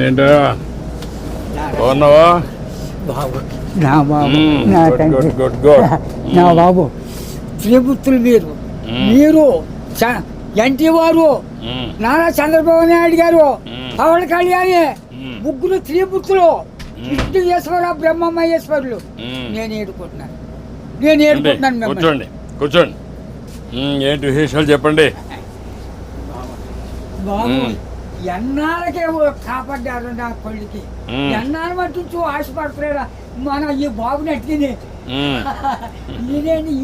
ఏంటా బాగున్నావా? బాబు నా బాబు నా గుడ్ తండ్రి గుడ్ గుడ్ గుడ్. నా బాబు త్రిపుత్రులు మీరు ఎన్టీ వారు నారా చంద్రబాబు నాయుడు గారు పవన్ కళ్యాణ్ ముగ్గురు త్రిపుత్రులు విష్ణుయేశ్వర బ్రహ్మమహేశ్వరులు నేను ఏడుకుంటున్నాను మిమ్మల్ని. కూర్చోండి కూర్చోండి. ఏంటి విశేషాలు చెప్పండి. బాబు ఎన్నాళ్ళకే కాపాడ్డారు నా కొడుకి. ఎన్నాళ్ళు మట్టించు ఆశపడుతున్నాడా మన ఈ బాబుని అట్టిని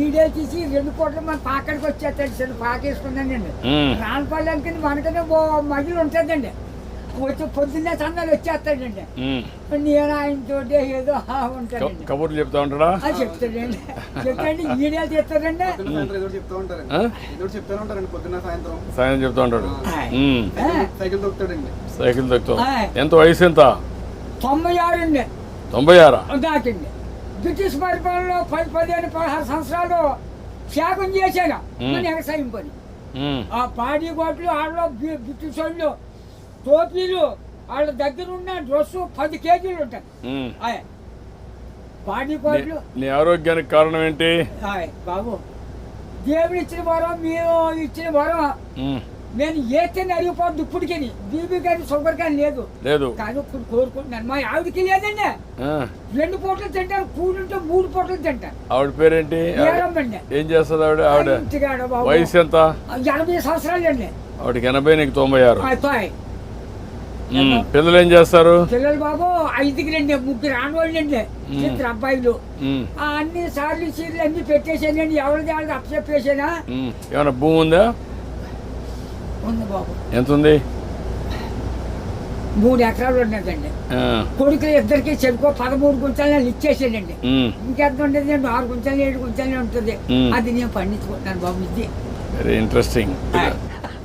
ఈడే తీసి 2 కోట్ల మన పాకడికి వచ్చేస్తాడు. పాకేసుకున్నానండి రానపల్లానికి మనకనే మహిళ ఉంటుందండి. వచ్చి పొద్దున్నే సందాలు వచ్చేస్తాడండి. నేను ఆయనతో ఏదో ఉంటానండి. కబుర్లు చెప్తా ఉంటాడా? చెప్తాడండి. చెప్పండి ఈడేలు చేస్తాడండి. సాయం చెప్తా ఉంటాడు. సైకిల్ దొక్కుతాడండి. సైకిల్ దొక్కుతాం. ఎంత వయసు ఎంత? 96 అండి. 96 దాకండి. బ్రిటిష్ పరిపాలనలో 15-16 సంవత్సరాలు త్యాగం చేశాను. వ్యవసాయం పని ఆ పాడి గోట్లు ఆడలో బ్రిటిష్ వాళ్ళు టోపీలు వాళ్ళ దగ్గర ఉన్న డ్రెస్సు 10 కేజీలు ఉంటాయి. పాడి గోట్లు. నీ ఆరోగ్యానికి కారణం ఏంటి బాబు? దేవుడు ఇచ్చిన వరం, మీరు ఇచ్చిన వరం. నేను ఏతేనే అరిగిపోద్దు ఇప్పటికి. బీబీ కానీ షుగర్ కానీ లేదు కానీ ఇప్పుడు కోరుకుంటున్నాను. మా ఆవిడకి లేదండి. 2 పూటలు తింటారు. కూడుంటే 3 పూటలు తింటారు. ఆవిడ పేరేంటి? ఏం చేస్తుంది ఆవిడ? వయసు ఎంత? 80 సంవత్సరాలు అండి. ఆవిడకి 80, నీకు 96. పిల్లలు ఏం చేస్తారు? పిల్లలు బాబు 5 రండి. 3 ఆడవాళ్ళు అండి, 2 అబ్బాయిలు. అన్ని సార్లు చీరలు అన్ని పెట్టేసానండి. ఎవరిది వాళ్ళకి అప్పచెప్పేసానా. ఏమైనా భూమి ఉందా? ఉంది బాబు. ఎంత ఉంది? 3 ఎకరాలు ఉన్నదండి. కొడుకులు ఇద్దరికి చెరుకో 13 గుంటలు ఇచ్చేసానండి. ఇంకెంత ఉండేది? 6 గుంటలు 7 గుంటలు ఉంటుంది. అది నేను పండించుకుంటున్నాను బాబు. ఇది వెరీ ఇంట్రెస్టింగ్.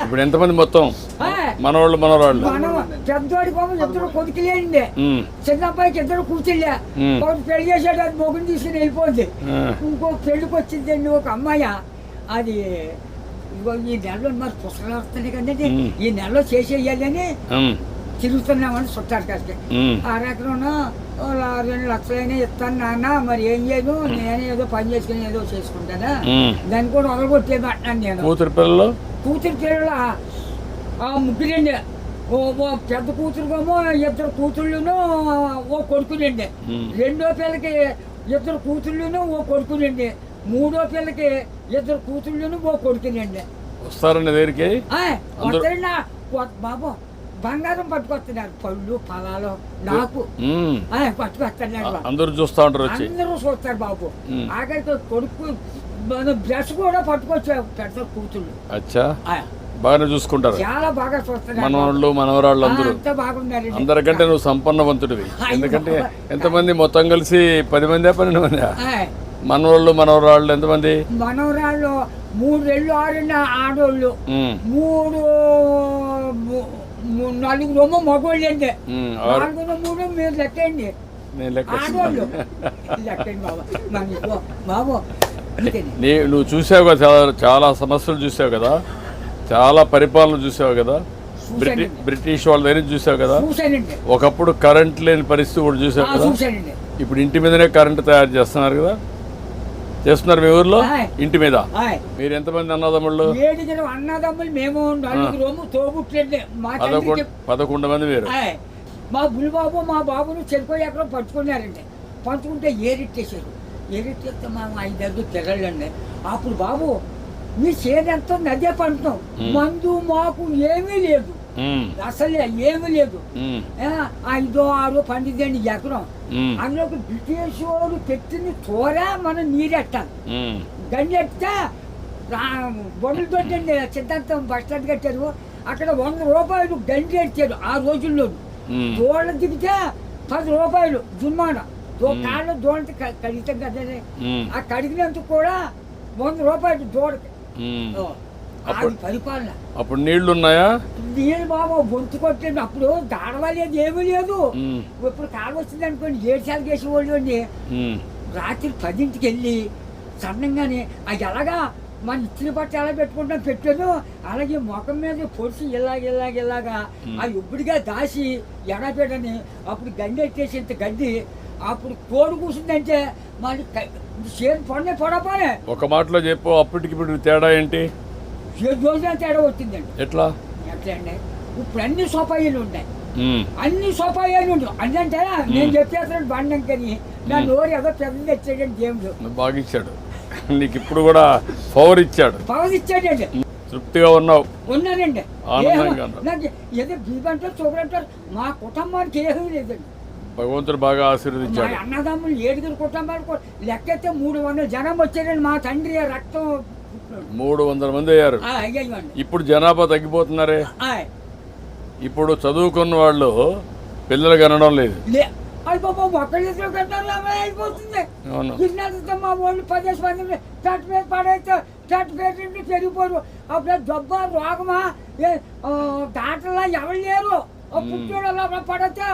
ఇప్పుడు ఎంతమంది మొత్తం? మనవాళ్ళు మనవరాళ్ళు? పెద్దోడి బాబు 2 కొడుకులేండి. చిన్న అబ్బాయికి 2 కూర్చులే. పెళ్లి చేసాడు, అది మొగుని తీసుకుని వెళ్ళిపోద్ది. ఇంకో పెళ్లికి వచ్చిందండి ఒక అమ్మాయి. అది ఈ నెలలో మరి పుస్తకాలు వస్తున్నాయి కదండి. ఈ నెలలో చేసేయాలని తిరుగుతున్నామని చుట్టారు కాడికి. 6 ఎకరం 2 లక్షలైనా ఇస్తాను నాన్న, మరి ఏం చేయను, నేనే ఏదో పని చేసుకుని ఏదో చేసుకుంటానా, దాన్ని కూడా వదలగొట్టేది అంటున్నాను నేను. కూతురు పిల్లలు 3 ఓ పెద్ద కూతురుకేమో 2 కూతుళ్ళును ఓ కొడుకులండి. 2వ పిల్లకి 2 కూతుళ్ళును ఓ కొడుకులండి. 3వ పిల్లకి 2 కూతుళ్ళును ఓ కొడుకులండి. వస్తారండి దగ్గరికి? వస్తారండి బాబు. బంగారం పట్టుకొస్తున్నారు, పళ్ళు ఫలాలు నాకు పట్టుకొస్తున్నారు. అందరూ చూస్తా ఉంటారు, అందరూ చూస్తారు బాబు. ఆఖరికి కొడుకు బ్రష్ కూడా పట్టుకొచ్చారు పెద్ద కూతుళ్ళు. అచ్చా, బాగానే చూసుకుంటారు. చాలా బాగా చూస్తున్నారు. మనవాళ్ళు మనవరాళ్ళు అందరూ బాగున్నారు. అందరికంటే నువ్వు సంపన్నవంతుడివి. ఎందుకంటే ఎంతమంది మొత్తం కలిసి 10 మంది 12 మంది మనవాళ్ళు మనవరాళ్ళు? ఎంతమంది మనవరాళ్ళు? 3 రెళ్ళు 6 ఆడోళ్ళు, 4 మగోళ్ళు అండి. 4 3 మీరు లెక్కండి. ఆడోళ్ళు లెక్కండి బాబు. బాబు నువ్వు చూసావు కదా, చాలా సమస్యలు చూసావు కదా, చాలా పరిపాలన చూసావు కదా, బ్రిటిష్ వాళ్ళ దగ్గర చూసావు కదా. ఒకప్పుడు కరెంట్ లేని పరిస్థితి కూడా చూసావు కదా. ఇప్పుడు ఇంటి మీదనే కరెంట్ తయారు చేస్తున్నారు కదా. చేస్తున్నారు మీ ఊర్లో ఇంటి మీద. మీరు ఎంతమంది అన్నదమ్ముళ్ళు? 7 అన్నదమ్ములు. మేము 4 తోబుట్లండి. 11 మంది మీరు. మా బుల్బాబు మా బాబును చెరుకు ఎక్కడో పట్టుకున్నారండి. పంచుకుంటే ఏరిట్టేసారు. ఏరిట్టేస్తే మేము 5 పిల్లలండి. అప్పుడు బాబు మీ చేదంతా నదే పంటున్నాం. మందు మాకు ఏమీ లేదు, అసలు ఏమీ లేదు. 5 6 పండిద్దండి ఎకరం. అందులోకి బ్రిటిష్ వాడు పెట్టిన తోర మనం నీరెట్టాలి. గండి ఎట్టితే బొమ్మలు తోటండి సిద్ధాంతం బస్ స్టాండ్ కట్టారు. అక్కడ 100 రూపాయలు గండి ఎట్టారు ఆ రోజుల్లో. దోళ్ళ దిగితే 10 రూపాయలు జుమ్మాన. కాళ్ళు దోళ్ళకి కడిగితాం కదండి. ఆ కడిగినందుకు కూడా 100 రూపాయలు దోడకి. పరిపాలన. అప్పుడు నీళ్లు ఉన్నాయా? నీళ్ళు బాబు గొంతు కొట్టండి. అప్పుడు దాడవలేదు, ఏమీ లేదు. ఇప్పుడు కాలు వచ్చింది అనుకోండి 7 సార్లు చేసేవాళ్ళు అండి. రాత్రి 10ంటికి వెళ్ళి సన్నంగానే అది ఎలాగా మన ఇచ్చిన బట్ట ఎలా పెట్టుకుంటాం పెట్టాను, అలాగే ముఖం మీద పొడిచి ఇలాగా ఆ ఇప్పుడుగా దాసి ఎడపెట్టని అప్పుడు గడ్డి ఎట్టేసి ఇంత గడ్డి అప్పుడు కోడి కూర్చుందంటే మరి చేను పొందే పొడపానే. ఒక మాటలో చెప్పు, అప్పటికి ఇప్పుడు తేడా ఏంటి? 7 రోజుల తేడా వచ్చిందండి. ఎట్లా అండి ఇప్పుడు అన్ని సోపాయిలు ఉన్నాయి, అన్ని సోపాయిలు ఉంటాయి. అంటే నేను చెప్పేస్తాను బండంకని నా నోరు ఏదో పెద్ద తెచ్చాడండి దేవుడు. బాగా ఇచ్చాడు నీకు, ఇప్పుడు కూడా పవర్ ఇచ్చాడు. తృప్తిగా ఉన్నావు? ఉన్నానండి. ఆనందంగా నాకు ఏదో బీబంటారు చూపరంటారు, మా కుటుంబానికి ఏమీ లేదండి. భగవంతుడు బాగా ఆశీర్వదించాడు. అన్నదమ్ములు 7 కుటుంబాలు లెక్కైతే 300 జనం వచ్చారండి. మా తండ్రి రక్తం 300 మంది అయ్యారు. ఇప్పుడు జనాభా తగ్గిపోతున్నారే. ఇప్పుడు చదువుకున్న వాళ్ళు పిల్లలు కనడం లేదు. అయిపోతుంది. మా వాళ్ళు 10 మంది చట్టు మీద పడేస్తే చట్టు పేరు పెరిగిపోరు. అప్పుడు జబ్బా రోగమా డాక్టర్లా ఎవరు లేరు. పుట్టిన పడితే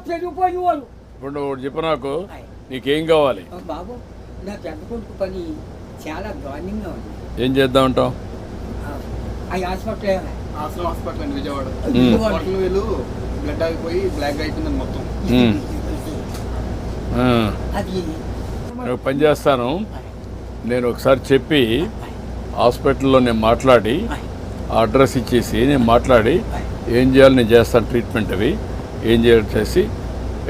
పెరిగిపోయేవారు. ఇప్పుడు నువ్వు చెప్పు, నాకు నీకేం కావాలి? బాబు నా పెద్ద కొడుకు పని చాలా దారుణంగా ఉంది. ఏం చేద్దాం అంటావు? హాస్పిటల్ అండి విజయవాడ. వీళ్ళు బ్లడ్ ఆగిపోయి బ్లాక్ అయిపోయింది మొత్తం. అది నేను పని చేస్తాను. నేను ఒకసారి చెప్పి హాస్పిటల్లో నేను మాట్లాడి అడ్రస్ ఇచ్చేసి నేను మాట్లాడి ఏం చేయాలి నేను చేస్తాను. ట్రీట్మెంట్ అవి ఏం చేయాలి చేసి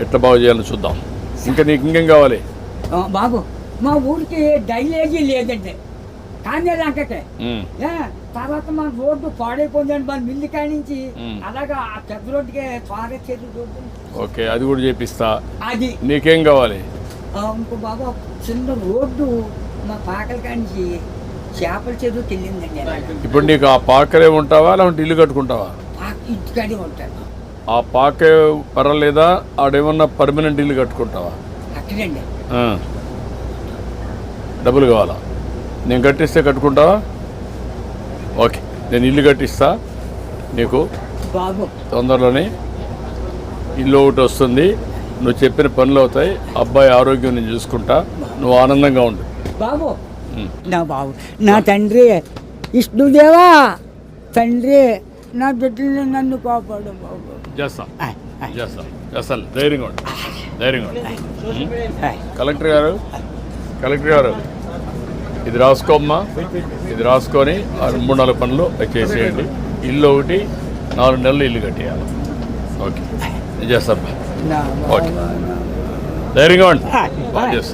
ఎట్లా బాగు చేయాలో చూద్దాం. ఇంకా నీకు ఇంకేం కావాలి? బాబు మా ఊరికి డైలేజీ లేదండి, కానీ అంకటే తర్వాత మన రోడ్డు పాడైపోయిందండి. మన మిల్లి కాడి నుంచి అలాగా ఆ పెద్ద రోడ్డుకి త్వరగా చేతి రోడ్డు. ఓకే, అది కూడా చేపిస్తా. అది నీకేం కావాలి? ఇంకో బాబు చిన్న రోడ్డు మా పాకల కాడి నుంచి చేపల చెరువుకి వెళ్ళిందండి. ఇప్పుడు నీకు ఆ పాకరే ఉంటావా లేకుంటే ఇల్లు కట్టుకుంటావా? ఇంటికాడే ఉంటాను. ఆ పాకే పర్వాలేదా? ఆడేమన్నా పర్మనెంట్ ఇల్లు కట్టుకుంటావా? అక్కడండి. డబ్బులు కావాలా? నేను కట్టిస్తే కట్టుకుంటావా? ఓకే, నేను ఇల్లు కట్టిస్తా నీకు. బాబు తొందరలోనే ఇల్లు ఒకటి వస్తుంది, నువ్వు చెప్పిన పనులు అవుతాయి, అబ్బాయి ఆరోగ్యం నేను చూసుకుంటా, నువ్వు ఆనందంగా ఉండు. బాబు నా బాబు నా తండ్రి విష్ణుదేవా, తండ్రి నా బిడ్డల్ని నన్ను కాపాడు బాబు. చేస్తాను. ధైర్యంగా ఉండు. కలెక్టర్ గారు ఇది రాసుకోమ్మా. ఇది రాసుకొని 3-4 పనులు చేసేయండి. ఇల్లు ఒకటి 4 నెలలు ఇల్లు కట్టేయాలి. ఓకే, నేను చేస్తాను. ఓకే, ధైర్యంగా ఉండి బాగా చేస్తాను.